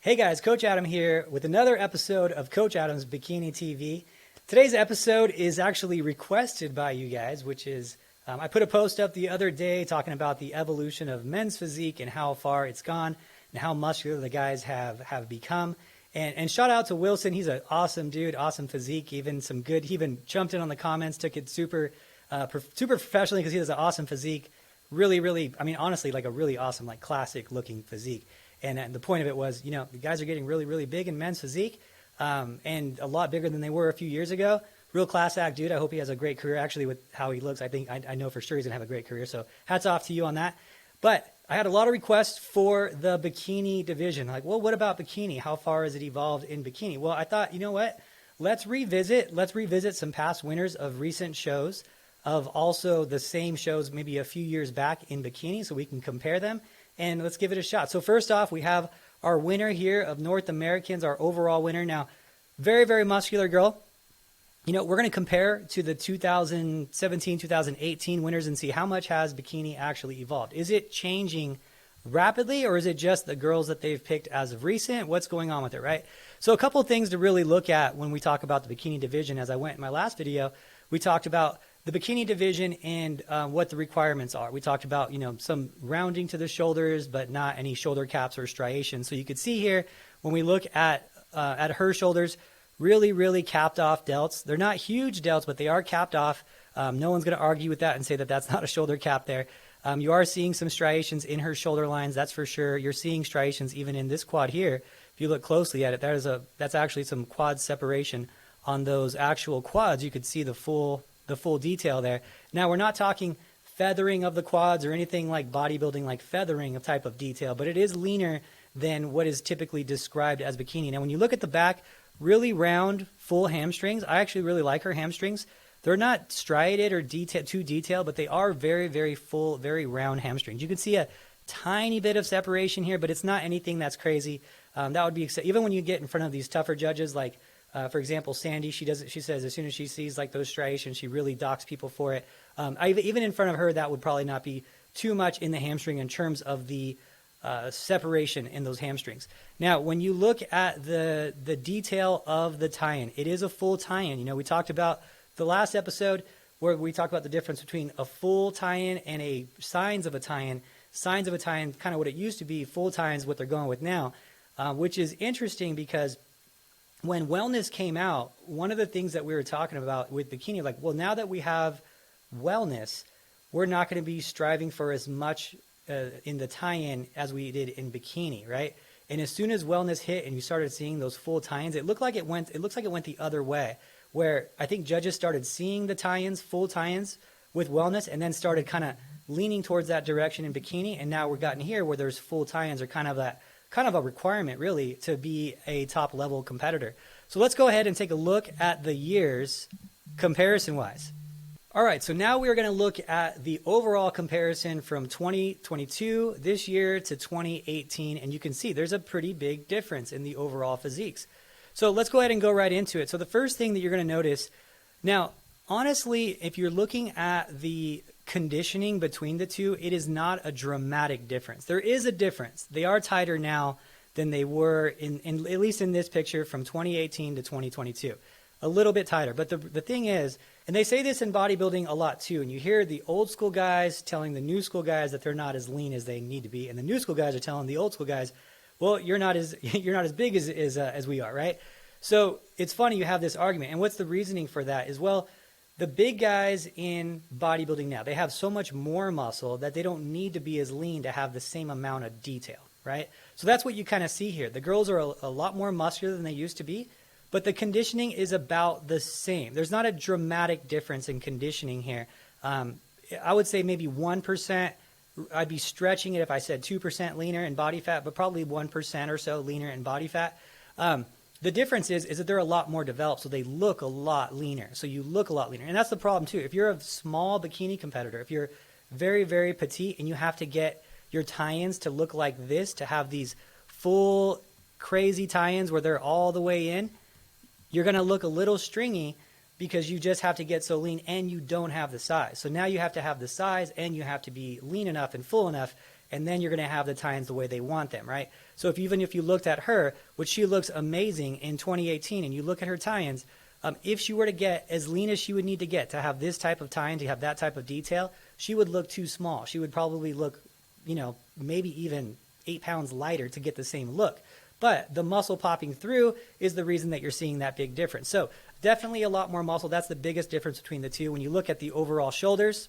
Hey guys, Coach Adam here with another episode of Coach Adam's Bikini TV. Today's episode is actually requested by you guys, which is, I put a post up the other day talking about the evolution of men's physique and how far it's gone and how muscular the guys have become. And shout out to Wilson. He's an awesome dude, awesome physique, he even jumped in on the comments, took it super professionally because he has an awesome physique. Really, I mean, honestly, like a really awesome, like classic looking physique. And the point of it was, the guys are getting really big in men's physique, and a lot bigger than they were a few years ago. Real class act dude. I hope he has a great career. Actually, with how he looks, I know for sure he's gonna have a great career. So hats off to you on that. But I had a lot of requests for the bikini division. Like, well, what about bikini? How far has it evolved in bikini? Well, I thought, you know what? Let's revisit some past winners of recent shows, of also the same shows maybe a few years back in bikini, so we can compare them. And let's give it a shot. So first off, we have our winner here of North Americans, our overall winner. Now, very muscular girl. We're going to compare to the 2017, 2018 winners and see how much has bikini actually evolved. Is it changing rapidly, or is it just the girls that they've picked as of recent? What's going on with it, right? So a couple of things to really look at when we talk about the bikini division. As I went in my last video, we talked about the bikini division and what the requirements are. We talked about, some rounding to the shoulders, but not any shoulder caps or striations. So you could see here, when we look at her shoulders, really capped off delts. They're not huge delts, but they are capped off. No one's going to argue with that and say that that's not a shoulder cap there. You are seeing some striations in her shoulder lines, that's for sure. You're seeing striations even in this quad here. If you look closely at it, that's actually some quad separation on those actual quads. You could see the full detail there. Now, we're not talking feathering of the quads or anything like bodybuilding, like feathering of type of detail, but it is leaner than what is typically described as bikini. Now, when you look at the back, really round, full hamstrings. I actually really like her hamstrings. They're not striated or too detailed, but they are very full, very round hamstrings. You can see a tiny bit of separation here, but it's not anything that's crazy. That would be, even when you get in front of these tougher judges, like for example, Sandy, she says as soon as she sees like those striations, she really docks people for it. Even in front of her, that would probably not be too much in the hamstring in terms of the separation in those hamstrings. Now, when you look at the detail of the tie-in, it is a full tie-in. We talked about the last episode where we talked about the difference between a full tie-in and a signs of a tie-in. Signs of a tie-in, kind of what it used to be. Full tie-in is what they're going with now, which is interesting because when wellness came out, one of the things that we were talking about with bikini, like, well, now that we have wellness, we're not going to be striving for as much in the tie-in as we did in bikini, right? And as soon as wellness hit and you started seeing those full tie-ins, it looks like it went the other way, where I think judges started seeing the tie-ins, full tie-ins with wellness, and then started kind of leaning towards that direction in bikini. And now we're gotten here where there's full tie-ins are kind of a requirement really to be a top level competitor. So let's go ahead and take a look at the years comparison wise. All right, so now we're going to look at the overall comparison from 2022 this year to 2018, and you can see there's a pretty big difference in the overall physiques. So let's go ahead and go right into it. So the first thing that you're going to notice, now honestly, if you're looking at the conditioning between the two, it is not a dramatic difference. There is a difference. They are tighter now than they were in at least in this picture from 2018 to 2022. A little bit tighter. But the thing is, and they say this in bodybuilding a lot too, and you hear the old school guys telling the new school guys that they're not as lean as they need to be, and the new school guys are telling the old school guys, well, you're not as big as we are, right? So it's funny you have this argument. And what's the reasoning for that is, well, the big guys in bodybuilding now, they have so much more muscle that they don't need to be as lean to have the same amount of detail, right? So that's what you kind of see here. The girls are a lot more muscular than they used to be, but the conditioning is about the same. There's not a dramatic difference in conditioning here. I would say maybe 1%. I'd be stretching it if I said 2% leaner in body fat, but probably 1% or so leaner in body fat. The difference is that they're a lot more developed, so they look a lot leaner. So you look a lot leaner. And that's the problem too. If you're a small bikini competitor, if you're very petite and you have to get your tie-ins to look like this, to have these full crazy tie-ins where they're all the way in, you're going to look a little stringy because you just have to get so lean and you don't have the size. So now you have to have the size and you have to be lean enough and full enough. and then you're going to have the tie-ins the way they want them, right? So even if you looked at her, which she looks amazing in 2018, and you look at her tie-ins, if she were to get as lean as she would need to get to have this type of tie-in, to have that type of detail, she would look too small. She would probably look, maybe even 8 pounds lighter to get the same look. But the muscle popping through is the reason that you're seeing that big difference. So definitely a lot more muscle. That's the biggest difference between the two. When you look at the overall shoulders,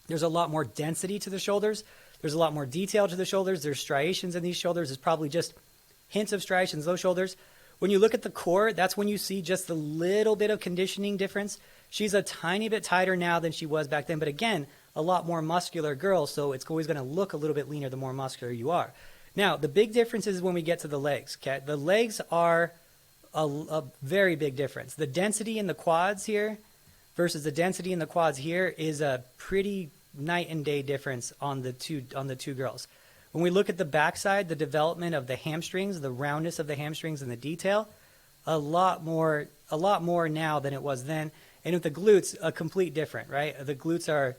there's a lot more density to the shoulders. There's a lot more detail to the shoulders. There's striations in these shoulders. There's probably just hints of striations in those shoulders. When you look at the core, that's when you see just a little bit of conditioning difference. She's a tiny bit tighter now than she was back then. But again, a lot more muscular girl, so it's always going to look a little bit leaner the more muscular you are. Now, the big difference is when we get to the legs. Okay? The legs are a very big difference. The density in the quads here versus the density in the quads here is a pretty night and day difference on the two girls. When we look at the backside, the development of the hamstrings, the roundness of the hamstrings and the detail, a lot more now than it was then. And with the glutes, a complete different, right? The glutes are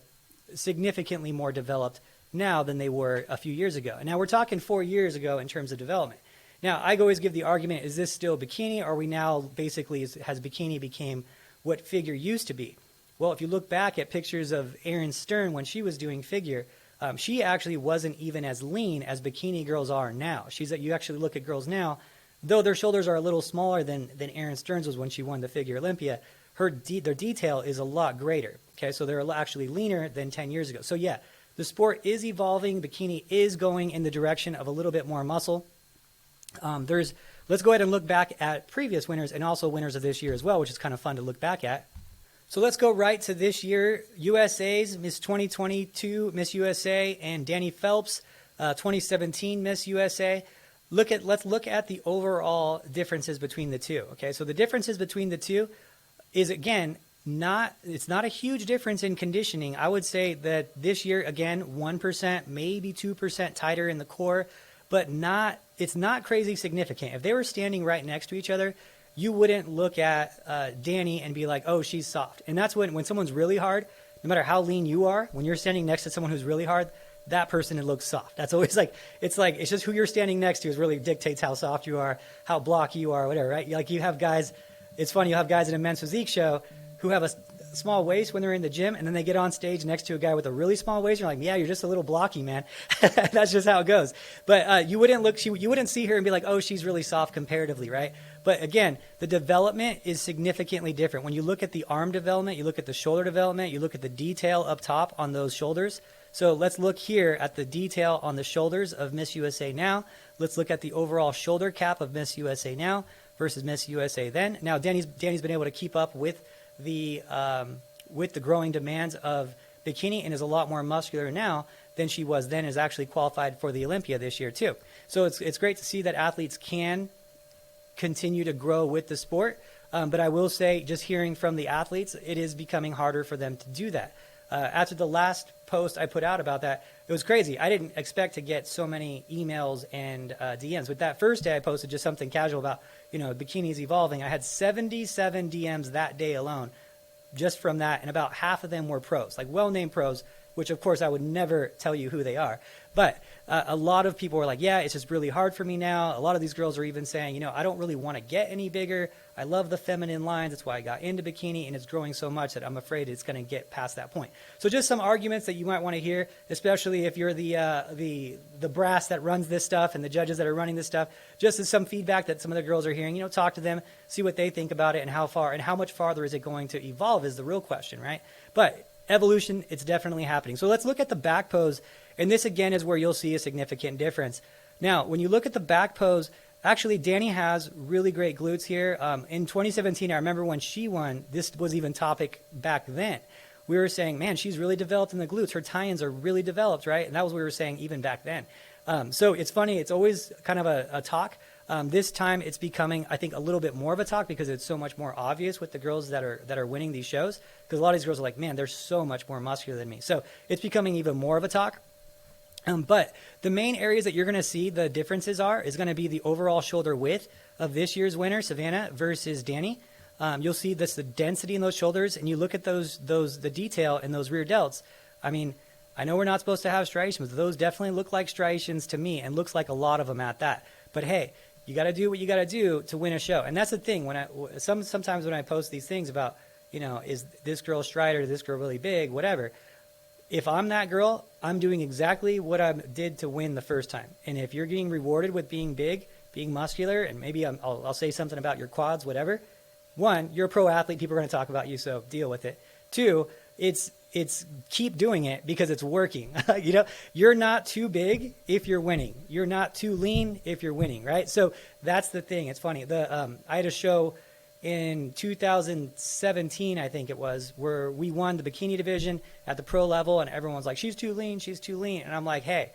significantly more developed now than they were a few years ago. And now we're talking 4 years ago in terms of development. Now, I always give the argument, is this still bikini, or are we now basically, has bikini became what figure used to be? Well, if you look back at pictures of Erin Stern when she was doing figure, she actually wasn't even as lean as bikini girls are now. You actually look at girls now, though their shoulders are a little smaller than Erin Stern's was when she won the Figure Olympia, their detail is a lot greater. Okay, so they're actually leaner than 10 years ago. So yeah, the sport is evolving. Bikini is going in the direction of a little bit more muscle. Let's go ahead and look back at previous winners and also winners of this year as well, which is kind of fun to look back at. So let's go right to this year. USA's Miss 2022 Miss USA and Danny Phelps, 2017 Miss USA. Let's look at the overall differences between the two. Okay, so the differences between the two is, again, it's not a huge difference in conditioning. I would say that this year, again, 1%, maybe 2% tighter in the core, but it's not crazy significant. If they were standing right next to each other, you wouldn't look at Danny and be like, oh, she's soft. And that's when someone's really hard, no matter how lean you are, when you're standing next to someone who's really hard, that person, it looks soft. That's always it's just who you're standing next to is really dictates how soft you are, how blocky you are, whatever, right? Like you have guys, it's funny, you have guys in a men's physique show who have a small waist when they're in the gym, and then they get on stage next to a guy with a really small waist. You're like, yeah, you're just a little blocky, man. That's just how it goes. But you wouldn't see her and be like, oh, she's really soft comparatively, right? But again, the development is significantly different. When you look at the arm development, you look at the shoulder development, you look at the detail up top on those shoulders. So let's look here at the detail on the shoulders of Miss USA now. Let's look at the overall shoulder cap of Miss USA now versus Miss USA then. Now, Danny's been able to keep up with the growing demands of bikini and is a lot more muscular now than she was then, is actually qualified for the Olympia this year too. So it's great to see that athletes can continue to grow with the sport. But I will say, just hearing from the athletes, it is becoming harder for them to do that. After the last post I put out about that, it was crazy. I didn't expect to get so many emails and DMs. With that first day I posted just something casual about, bikinis evolving. I had 77 DMs that day alone just from that, and about half of them were pros, like well-named pros, which of course I would never tell you who they are. But a lot of people were like, yeah, it's just really hard for me now. A lot of these girls are even saying, I don't really want to get any bigger. I love the feminine lines. That's why I got into bikini, and it's growing so much that I'm afraid it's going to get past that point. So just some arguments that you might want to hear, especially if you're the brass that runs this stuff and the judges that are running this stuff, just as some feedback that some of the girls are hearing. Talk to them, see what they think about it, and how much farther is it going to evolve is the real question, right? But evolution, it's definitely happening. So let's look at the back pose. And this, again, is where you'll see a significant difference. Now, when you look at the back pose, actually, Danny has really great glutes here. In 2017, I remember when she won, this was even topic back then. We were saying, man, she's really developed in the glutes. Her tie-ins are really developed, right? And that was what we were saying even back then. So it's funny. It's always kind of a talk. This time it's becoming, I think, a little bit more of a talk because it's so much more obvious with the girls that are winning these shows. Because a lot of these girls are like, man, they're so much more muscular than me. So it's becoming even more of a talk. But the main areas that you're going to see the differences is going to be the overall shoulder width of this year's winner, Savannah, versus Danny. You'll see that's the density in those shoulders, and you look at the detail in those rear delts. I mean, I know we're not supposed to have striations, but those definitely look like striations to me, and looks like a lot of them at that. But hey, you got to do what you got to do to win a show. And that's the thing. When sometimes when I post these things about, is this girl strider, this girl really big, whatever. If I'm that girl, I'm doing exactly what I did to win the first time. And if you're getting rewarded with being big, being muscular, and maybe I'll say something about your quads, whatever. One, you're a pro athlete. People are going to talk about you, so deal with it. Two, it's keep doing it because it's working. You're not too big if you're winning. You're not too lean if you're winning, right? So that's the thing. It's funny. I had a show in 2017, I think it was, where we won the bikini division at the pro level, and everyone's like, she's too lean, she's too lean. And I'm like, hey,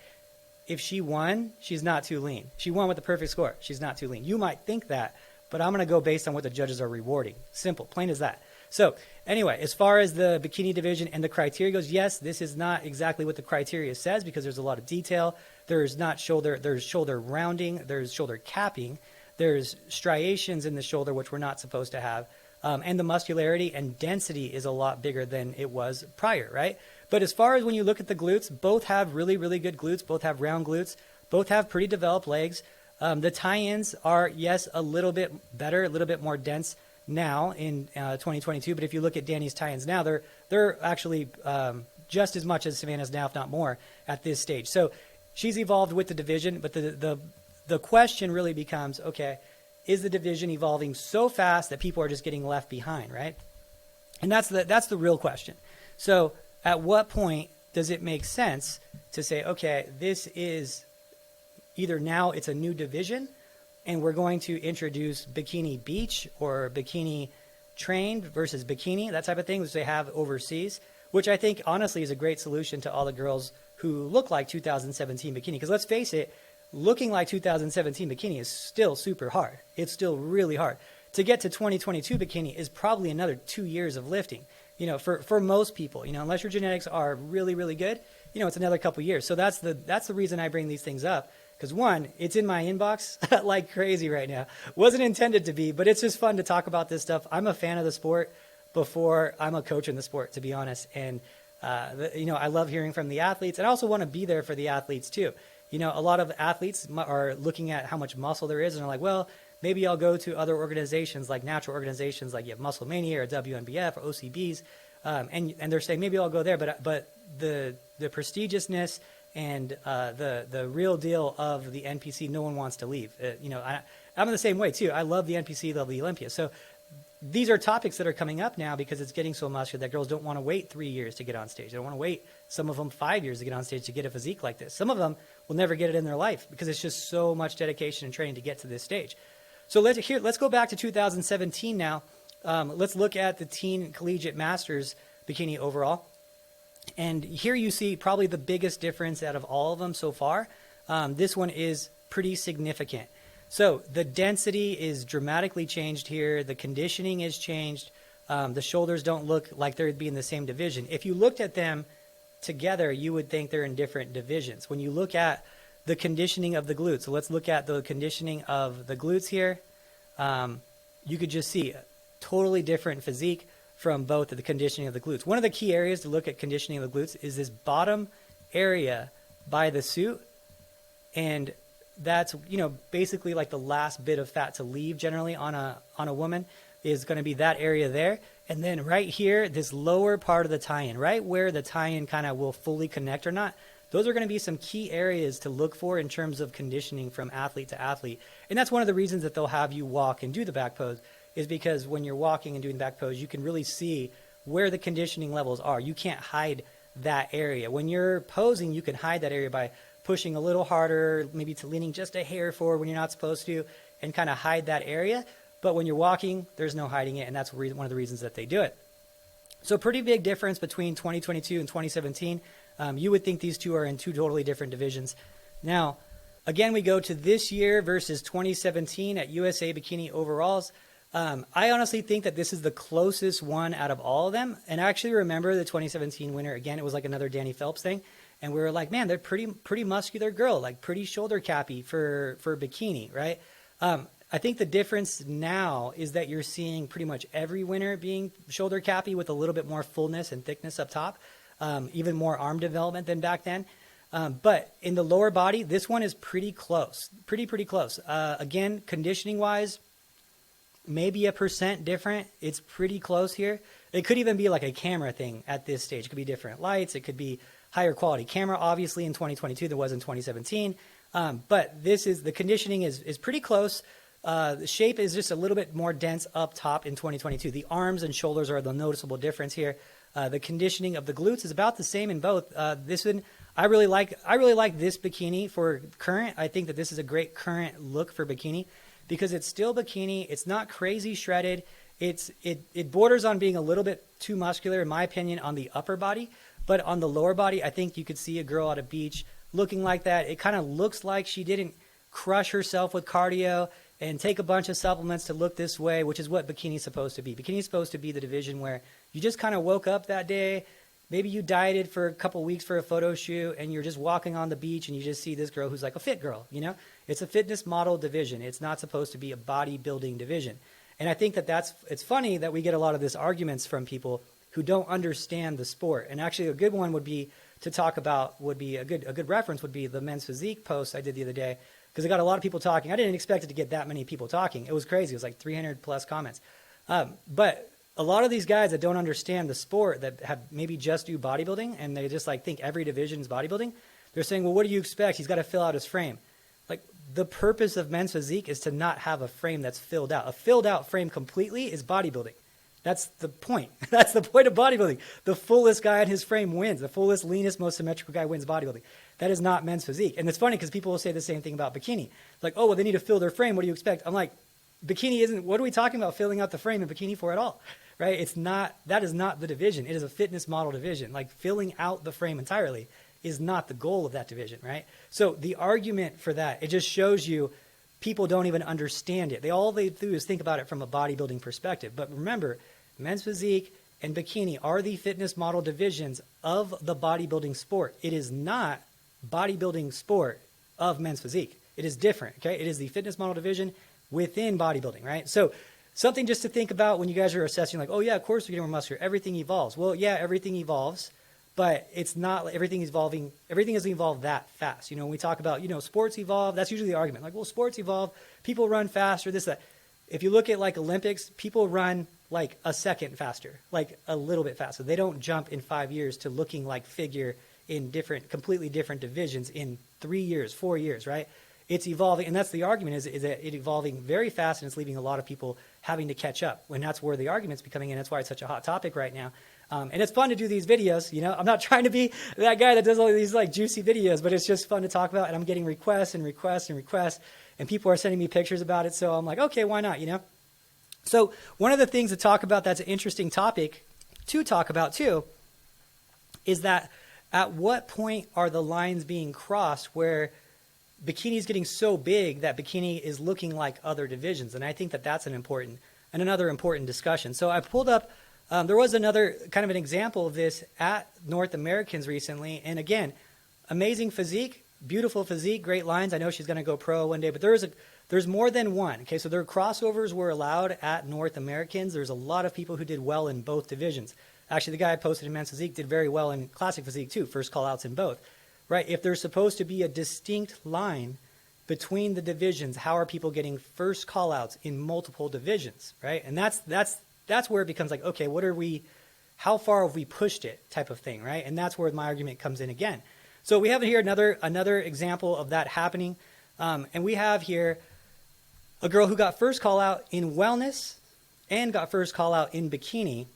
if she won, she's not too lean. She won with the perfect score. She's not too lean. You might think that, but I'm going to go based on what the judges are rewarding. Simple, plain as that. So anyway, as far as the bikini division and the criteria goes, yes, this is not exactly what the criteria says because there's a lot of detail. There's shoulder rounding, there's shoulder capping, there's striations in the shoulder, which we're not supposed to have. And the muscularity and density is a lot bigger than it was prior, right? But as far as when you look at the glutes, both have really, really good glutes, both have round glutes, both have pretty developed legs. The tie-ins are, yes, a little bit better, a little bit more dense now in 2022. But if you look at Danny's tie-ins now, they're actually just as much as Savannah's now, if not more, at this stage. So she's evolved with the division, but the question really becomes, okay, is the division evolving so fast that people are just getting left behind, right? And that's the real question. So at what point does it make sense to say, okay, this is either now it's a new division and we're going to introduce bikini beach or bikini trained versus bikini, that type of thing, which they have overseas, which I think honestly is a great solution to all the girls who look like 2017 bikini. Because let's face it, looking like 2017 bikini is still super hard. It's still really hard. To get to 2022 bikini is probably another 2 years of lifting. For most people, unless your genetics are really, really good, it's another couple years. So that's the reason I bring these things up. Because one, it's in my inbox like crazy right now. Wasn't intended to be, but it's just fun to talk about this stuff. I'm a fan of the sport before I'm a coach in the sport, to be honest. And, I love hearing from the athletes. And I also want to be there for the athletes too. A lot of athletes are looking at how much muscle there is and are like, well, maybe I'll go to other organizations like natural organizations like you have Muscle Mania or WNBF or OCBs. And they're saying maybe I'll go there. But the prestigiousness and the real deal of the NPC, no one wants to leave. I'm the same way too. I love the NPC, love the Olympia. So these are topics that are coming up now because it's getting so muscular that girls don't want to wait 3 years to get on stage. They don't want to wait, some of them 5 years to get on stage to get a physique like this. Some of them will never get it in their life because it's just so much dedication and training to get to this stage. So let's go back to 2017 now. Let's look at the teen collegiate masters bikini overall. And here you see probably the biggest difference out of all of them so far. This one is pretty significant. So the density is dramatically changed here. The conditioning is changed. The shoulders don't look like they'd be in the same division. If you looked at them together, you would think they're in different divisions. When you look at the conditioning of the glutes, so let's look at the conditioning of the glutes here. You could just see a totally different physique from both of the conditioning of the glutes. One of the key areas to look at conditioning of the glutes is this bottom area by the suit. And that's, basically like the last bit of fat to leave generally on a woman is going to be that area there. And then right here, this lower part of the tie-in, right where the tie-in kind of will fully connect or not, those are going to be some key areas to look for in terms of conditioning from athlete to athlete. And that's one of the reasons that they'll have you walk and do the back pose is because when you're walking and doing the back pose, you can really see where the conditioning levels are. You can't hide that area. When you're posing, you can hide that area by pushing a little harder, maybe to leaning just a hair forward when you're not supposed to, and kind of hide that area. But when you're walking, there's no hiding it, and that's one of the reasons that they do it. So pretty big difference between 2022 and 2017. You would think these two are in two totally different divisions. Now, again, we go to this year versus 2017 at USA Bikini Overalls. I honestly think that this is the closest one out of all of them. And I actually remember the 2017 winner. Again, it was like another Danny Phelps thing. And we were like, man, they're pretty muscular girl, like pretty shoulder cappy for bikini, right? I think the difference now is that you're seeing pretty much every winner being shoulder cappy with a little bit more fullness and thickness up top. even more arm development than back then. But in the lower body, this one is pretty close, pretty close. Again, conditioning wise, maybe 1% different. It's pretty close here. It could even be like a camera thing at this stage. It could be different lights. It could be higher quality camera, obviously, in 2022 than was in 2017. But the conditioning is pretty close. The shape is just a little bit more dense up top in 2022. The arms and shoulders are the noticeable difference here. The conditioning of the glutes is about the same in both. This one, I really like this bikini for current. I think that this is a great current look for bikini because it's still bikini. It's not crazy shredded. It borders on being a little bit too muscular, in my opinion, on the upper body. But on the lower body, I think you could see a girl at a beach looking like that. It kind of looks like she didn't crush herself with cardio and take a bunch of supplements to look this way, which is what bikini is supposed to be. Bikini is supposed to be the division where you just kind of woke up that day. Maybe you dieted for a couple weeks for a photo shoot and you're just walking on the beach and you just see this girl who's like a fit girl, you know? It's a fitness model division. It's not supposed to be a bodybuilding division. And I think it's funny that we get a lot of this arguments from people who don't understand the sport. And actually a good one would be to talk about, a good reference would be the men's physique post I did the other day, because I got a lot of people talking. I didn't expect it to get that many people talking. It was crazy. It was like 300 plus comments. But a lot of these guys that don't understand the sport, that have maybe just do bodybuilding and they just like think every division is bodybuilding, they're saying, well, what do you expect? He's got to fill out his frame. Like, the purpose of men's physique is to not have a frame that's filled out. A filled out frame completely is bodybuilding. That's the point. That's the point of bodybuilding. The fullest guy in his frame wins. The fullest, leanest, most symmetrical guy wins bodybuilding. That is not men's physique. And it's funny because people will say the same thing about bikini. Like, oh, well, they need to fill their frame. What do you expect? I'm like, bikini isn't, what are we talking about filling out the frame in bikini for at all? Right? That is not the division. It is a fitness model division. Like, filling out the frame entirely is not the goal of that division, right? So the argument for that, it just shows you people don't even understand it. All they do is think about it from a bodybuilding perspective. But remember, men's physique and bikini are the fitness model divisions of the bodybuilding sport. It is not bodybuilding sport of men's physique. It is different, okay? It is the fitness model division within bodybuilding, right? So something just to think about when you guys are assessing, like, oh yeah, of course we're getting more muscular. Everything evolves. Well, yeah, everything evolves, but it's not everything is evolving. Everything doesn't evolve that fast. You know, when we talk about, sports evolve, that's usually the argument. Like, well, sports evolve, people run faster, this, that. If you look at like Olympics, people run like a second faster, like a little bit faster. They don't jump in 5 years to looking like figure in completely different divisions in 3 years, 4 years, right? It's evolving, and that's the argument, is that it's evolving very fast, and it's leaving a lot of people having to catch up, when that's where the argument's becoming in. That's why it's such a hot topic right now. And it's fun to do these videos, I'm not trying to be that guy that does all these like juicy videos, but it's just fun to talk about, and I'm getting requests, and people are sending me pictures about it, so I'm like, okay, why not, So one of the things to talk about that's an interesting topic to talk about too is that at what point are the lines being crossed where bikini is getting so big that bikini is looking like other divisions? And I think that that's another important discussion. So I pulled up, there was another kind of an example of this at North Americans recently. And again, amazing physique, beautiful physique, great lines. I know she's going to go pro one day, but there's more than one. Okay, so their crossovers were allowed at North Americans. There's a lot of people who did well in both divisions. Actually, the guy I posted in men's physique did very well in classic physique too, first call outs in both. Right? If there's supposed to be a distinct line between the divisions, how are people getting first call outs in multiple divisions? Right? And that's where it becomes like, okay, how far have we pushed it type of thing, right? And that's where my argument comes in again. So we have here another example of that happening. And we have here a girl who got first call out in wellness and got first call out in bikini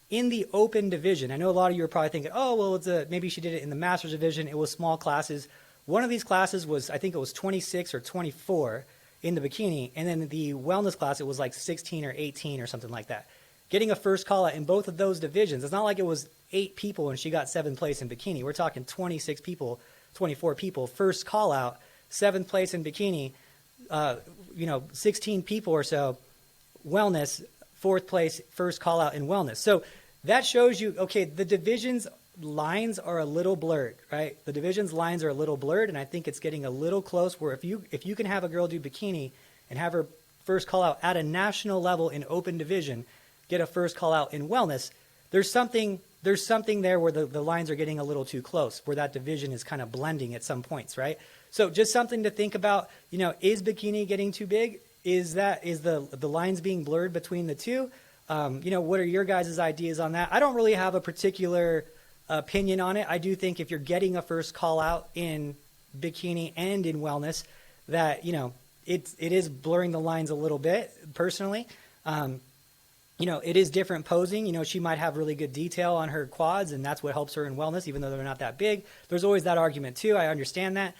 in the open division. I know a lot of you are probably thinking, oh, well, maybe she did it in the master's division. It was small classes. One of these classes was, I think it was 26 or 24 in the bikini. And then the wellness class, it was like 16 or 18 or something like that. Getting a first call out in both of those divisions. It's not like it was 8 people and she got 7th place in bikini. We're talking 26 people, 24 people, first call out, 7th place in bikini, 16 people or so, wellness, 4th place, first call out in wellness. So that shows you, okay, the divisions lines are a little blurred, right? The divisions lines are a little blurred, and I think it's getting a little close where if you can have a girl do bikini and have her first call out at a national level in open division, get a first call out in wellness, there's something there's something there where the lines are getting a little too close, where that division is kind of blending at some points, right? So just something to think about, is bikini getting too big? Is the lines being blurred between the two? What are your guys' ideas on that? I don't really have a particular opinion on it. I do think if you're getting a first call out in bikini and in wellness, that, it is blurring the lines a little bit, personally. It is different posing. She might have really good detail on her quads, and that's what helps her in wellness, even though they're not that big. There's always that argument too. I understand that.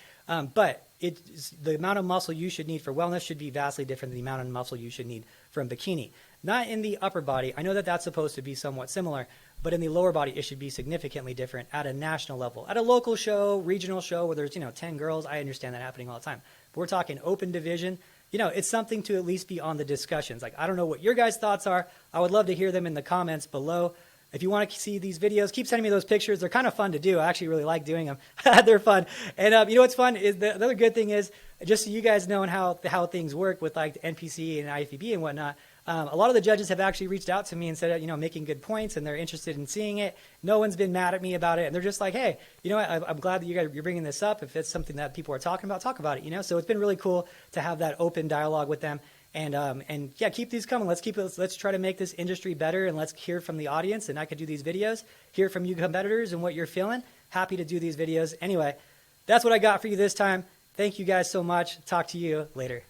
But the amount of muscle you should need for wellness should be vastly different than the amount of muscle you should need from bikini. Not in the upper body. I know that that's supposed to be somewhat similar, but in the lower body, it should be significantly different at a national level. At a local show, regional show where there's, 10 girls, I understand that happening all the time. But we're talking open division. It's something to at least be on the discussions. Like, I don't know what your guys' thoughts are. I would love to hear them in the comments below. If you want to see these videos, keep sending me those pictures. They're kind of fun to do. I actually really like doing them. They're fun. And what's fun is the other good thing is, just so you guys know how things work with like the NPC and IFBB and whatnot, a lot of the judges have actually reached out to me and said, making good points, and they're interested in seeing it. No one's been mad at me about it, and they're just like, hey, I'm glad that you're bringing this up. If it's something that people are talking about, talk about it. So it's been really cool to have that open dialogue with them. And yeah, keep these coming. Let's try to make this industry better, and let's hear from the audience. And I could do these videos, hear from you competitors and what you're feeling. Happy to do these videos. Anyway, that's what I got for you this time. Thank you guys so much. Talk to you later.